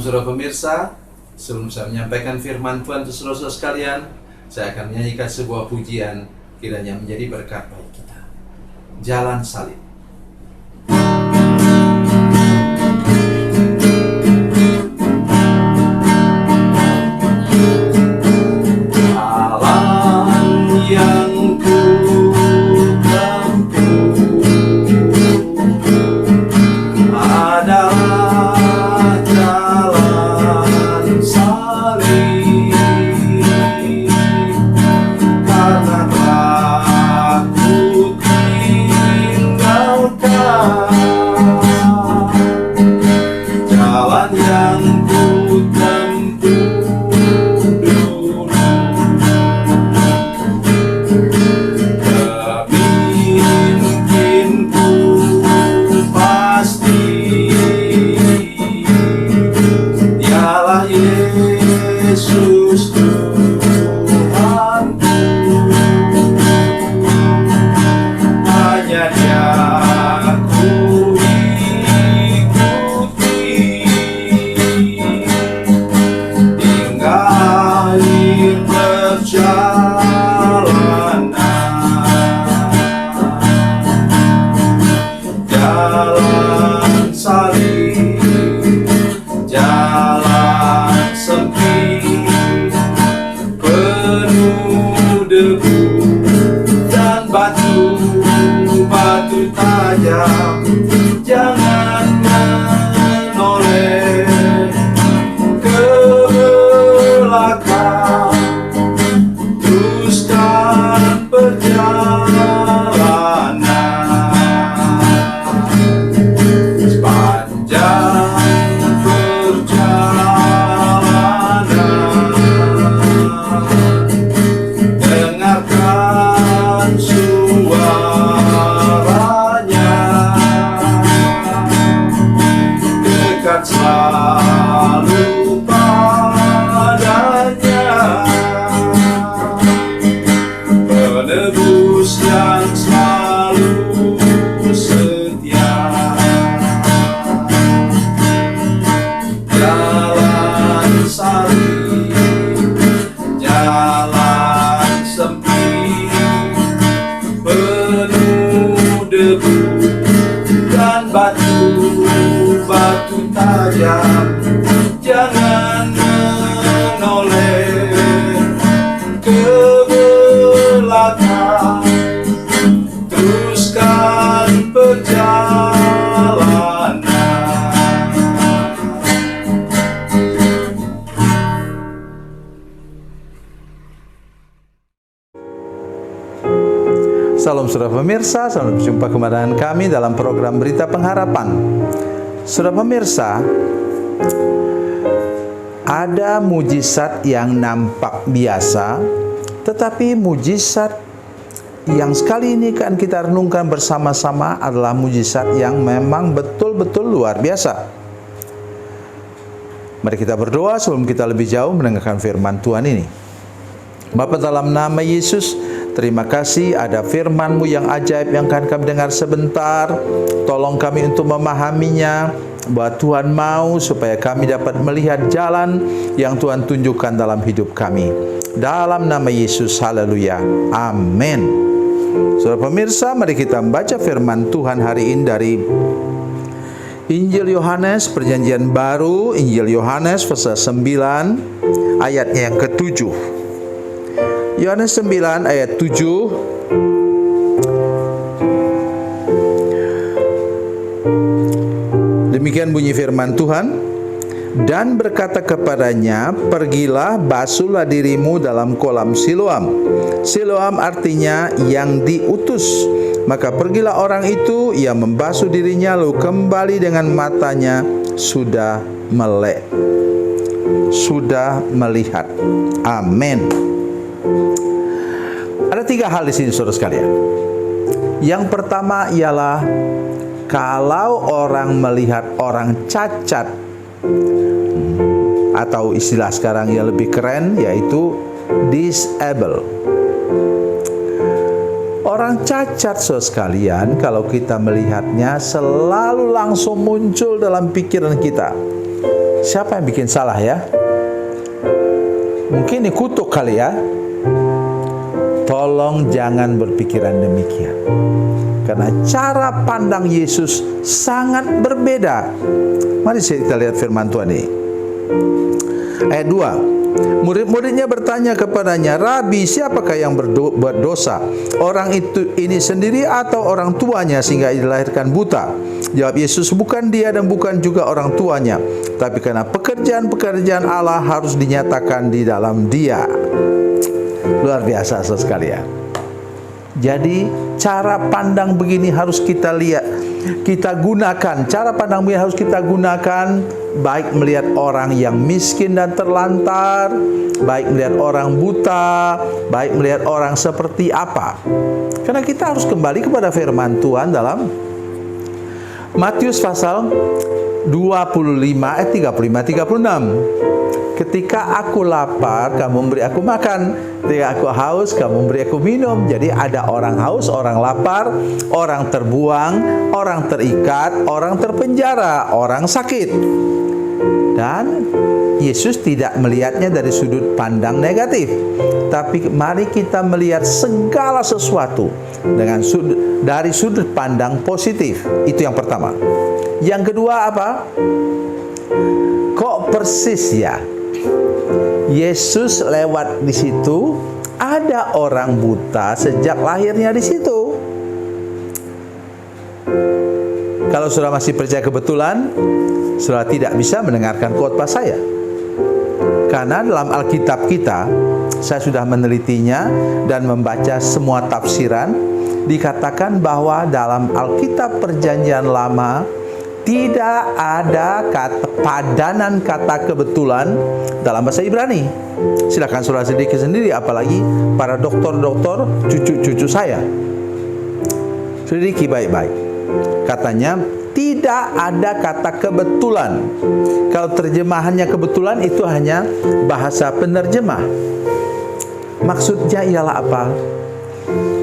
Shalom saudara pemirsa, sebelum saya menyampaikan firman Tuhan untuk saudara-saudara sekalian, saya akan menyanyikan sebuah pujian kiranya menjadi berkat bagi kita. Jalan Salib. Salam saudara pemirsa, selamat berjumpa kembali dengan kami dalam program Berita Pengharapan. Saudara pemirsa, ada mujizat yang nampak biasa, tetapi mujizat yang sekali ini akan kita renungkan bersama-sama adalah mujizat yang memang betul-betul luar biasa. Mari kita berdoa sebelum kita lebih jauh mendengarkan firman Tuhan ini. Bapa, dalam nama Yesus, terima kasih ada firman-Mu yang ajaib yang akan kami dengar sebentar. Tolong kami untuk memahaminya, bahwa Tuhan mau supaya kami dapat melihat jalan yang Tuhan tunjukkan dalam hidup kami. Dalam nama Yesus, haleluya, amin. Saudara pemirsa, mari kita membaca firman Tuhan hari ini dari Injil Yohanes, Perjanjian Baru, Injil Yohanes pasal 9 ayatnya yang ke-7. Yohanes 9 ayat 7. Demikian bunyi firman Tuhan. Dan berkata kepadanya, pergilah, basuhlah dirimu dalam kolam Siloam. Siloam artinya yang diutus. Maka pergilah orang itu, ia membasuh dirinya, lalu kembali dengan matanya sudah melek, sudah melihat. Amin. Ada 3 hal di sini saudara sekalian. Yang pertama ialah kalau orang melihat orang cacat, atau istilah sekarang yang lebih keren yaitu disable. Orang cacat saudara sekalian, kalau kita melihatnya selalu langsung muncul dalam pikiran kita. Siapa yang bikin salah ya? Mungkin dikutuk kali ya. Tolong jangan berpikiran demikian. Karena cara pandang Yesus sangat berbeda. Mari kita lihat firman Tuhan ini. Ayat 2. Murid-muridnya bertanya kepadanya, "Rabi, siapakah yang berdosa? Orang ini sendiri atau orang tuanya sehingga dilahirkan buta?" Jawab Yesus, "Bukan dia dan bukan juga orang tuanya, tapi karena pekerjaan-pekerjaan Allah harus dinyatakan di dalam dia." Luar biasa sekalian. Jadi cara pandang begini harus kita lihat, kita gunakan. Cara pandang begini harus kita gunakan, baik melihat orang yang miskin dan terlantar, baik melihat orang buta, baik melihat orang seperti apa. Karena kita harus kembali kepada firman Tuhan dalam Matius pasal 25 ayat 35-36. Ketika aku lapar, kamu memberi aku makan. Ketika aku haus, kamu memberi aku minum. Jadi ada orang haus, orang lapar, orang terbuang, orang terikat, orang terpenjara, orang sakit. Dan Yesus tidak melihatnya dari sudut pandang negatif. Tapi mari kita melihat segala sesuatu dari sudut pandang positif. Itu yang pertama. Yang kedua apa? Kok persis ya? Yesus lewat di situ, ada orang buta sejak lahirnya di situ. Kalau saudara masih percaya kebetulan, saudara tidak bisa mendengarkan khotbah saya. Karena dalam Alkitab kita, saya sudah menelitinya dan membaca semua tafsiran, dikatakan bahwa dalam Alkitab Perjanjian Lama tidak ada padanan kata kebetulan dalam bahasa Ibrani. Silakan saudara sedikit sendiri, apalagi para doktor-doktor cucu-cucu saya. Sedikit baik-baik. Katanya tidak ada kata kebetulan. Kalau terjemahannya kebetulan itu hanya bahasa penerjemah. Maksudnya ialah apa?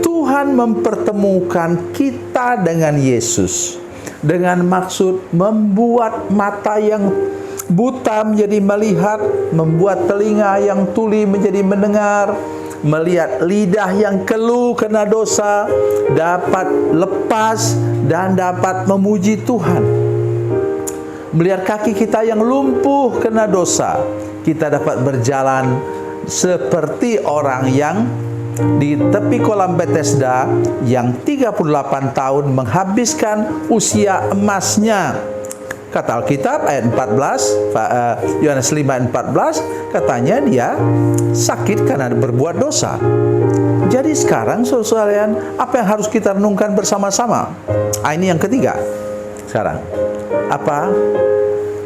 Tuhan mempertemukan kita dengan Yesus dengan maksud membuat mata yang buta menjadi melihat, membuat telinga yang tuli menjadi mendengar, melihat lidah yang keluh karena dosa dapat lepas dan dapat memuji Tuhan. Melihat kaki kita yang lumpuh karena dosa, kita dapat berjalan seperti orang yang di tepi kolam Bethesda yang 38 tahun menghabiskan usia emasnya. Kata Alkitab ayat 14, Yohanes 5 ayat 14, katanya dia sakit karena berbuat dosa. Jadi sekarang saudara-saudara, apa yang harus kita renungkan bersama-sama? Ini yang ketiga. Sekarang apa?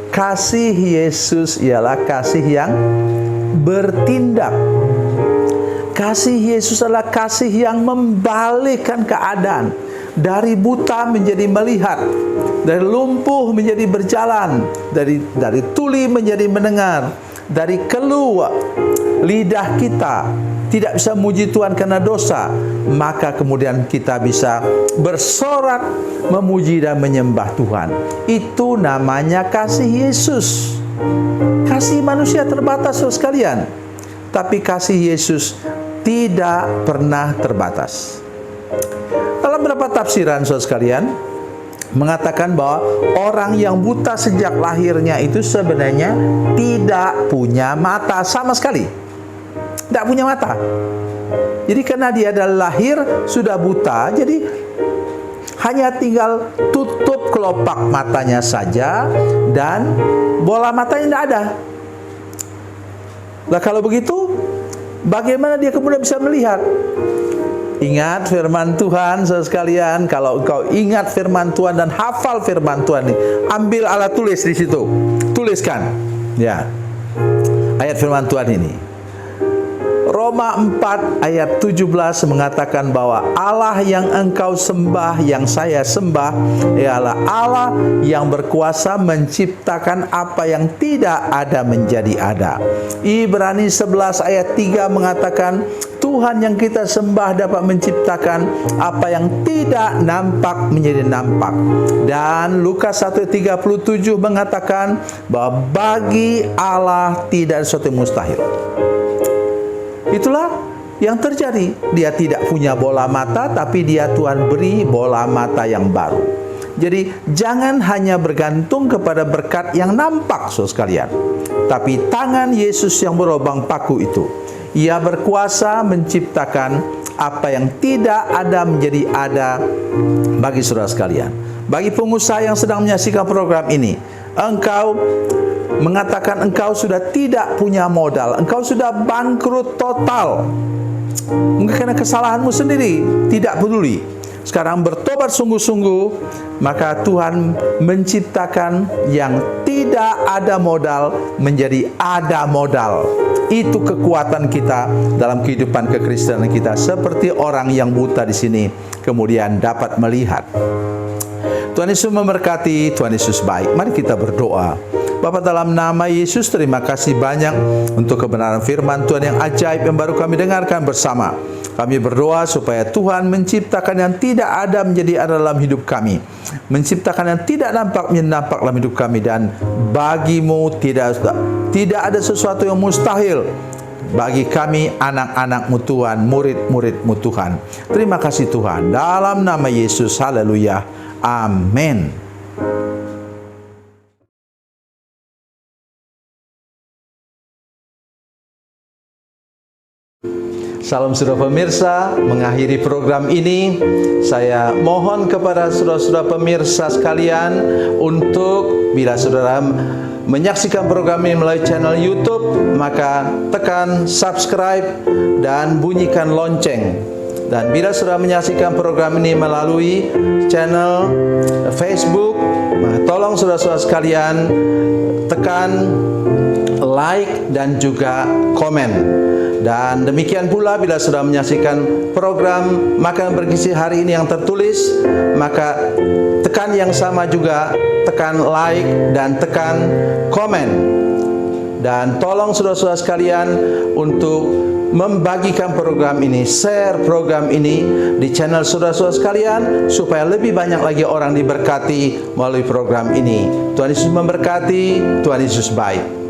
Kasih Yesus ialah kasih yang bertindak. Kasih Yesus adalah kasih yang membalikkan keadaan. Dari buta menjadi melihat, dari lumpuh menjadi berjalan, dari tuli menjadi mendengar, dari keluh lidah kita tidak bisa memuji Tuhan karena dosa, maka kemudian kita bisa bersorak memuji dan menyembah Tuhan. Itu namanya kasih Yesus. Kasih manusia terbatas, saudara sekalian, tapi kasih Yesus tidak pernah terbatas. Dalam beberapa tafsiran, saudara sekalian, mengatakan bahwa orang yang buta sejak lahirnya itu sebenarnya tidak punya mata sama sekali. Tidak punya mata. Jadi karena dia adalah lahir sudah buta, jadi hanya tinggal tutup kelopak matanya saja dan bola matanya tidak ada. Nah kalau begitu, bagaimana dia kemudian bisa melihat? Ingat firman Tuhan, saudara sekalian. Kalau engkau ingat firman Tuhan dan hafal firman Tuhan ini, ambil alat tulis di situ, tuliskan. Ya, ayat firman Tuhan ini. Roma 4 ayat 17 mengatakan bahwa Allah yang engkau sembah, yang saya sembah, ialah Allah yang berkuasa menciptakan apa yang tidak ada menjadi ada. Ibrani 11 ayat 3 mengatakan Tuhan yang kita sembah dapat menciptakan apa yang tidak nampak menjadi nampak. Dan Lukas 1:37 mengatakan bahwa bagi Allah tidak ada sesuatu yang mustahil. Itulah yang terjadi. Dia tidak punya bola mata, tapi dia Tuhan beri bola mata yang baru. Jadi jangan hanya bergantung kepada berkat yang nampak, saudara sekalian, tapi tangan Yesus yang berlubang paku itu. Ia berkuasa menciptakan apa yang tidak ada menjadi ada bagi saudara sekalian. Bagi pengusaha yang sedang menyaksikan program ini, engkau mengatakan engkau sudah tidak punya modal, engkau sudah bangkrut total. Mungkin karena kesalahanmu sendiri, tidak peduli. Sekarang bertobat sungguh-sungguh, maka Tuhan menciptakan yang tidak ada modal menjadi ada modal. Itu kekuatan kita dalam kehidupan kekristenan kita, seperti orang yang buta di sini kemudian dapat melihat. Tuhan Yesus memberkati, Tuhan Yesus baik. Mari kita berdoa. Bapa, dalam nama Yesus, terima kasih banyak untuk kebenaran firman Tuhan yang ajaib yang baru kami dengarkan bersama. Kami berdoa supaya Tuhan menciptakan yang tidak ada menjadi ada dalam hidup kami, menciptakan yang tidak nampak menjadi nampak dalam hidup kami, dan bagimu tidak ada sesuatu yang mustahil bagi kami, anak-anak-Mu Tuhan, murid-murid-Mu Tuhan. Terima kasih Tuhan, dalam nama Yesus, haleluya, amin. Salam saudara pemirsa, mengakhiri program ini, saya mohon kepada saudara-saudara pemirsa sekalian untuk bila saudara menyaksikan program ini melalui channel YouTube, maka tekan subscribe dan bunyikan lonceng. Dan bila saudara menyaksikan program ini melalui channel Facebook, tolong saudara-saudara sekalian tekan like dan juga komen. Dan demikian pula bila sudah menyaksikan program Makan Bergizi hari ini yang tertulis, maka tekan yang sama juga, tekan like dan tekan komen. Dan tolong saudara-saudara sekalian untuk membagikan program ini, share program ini di channel saudara-saudara sekalian, supaya lebih banyak lagi orang diberkati melalui program ini. Tuhan Yesus memberkati, Tuhan Yesus baik.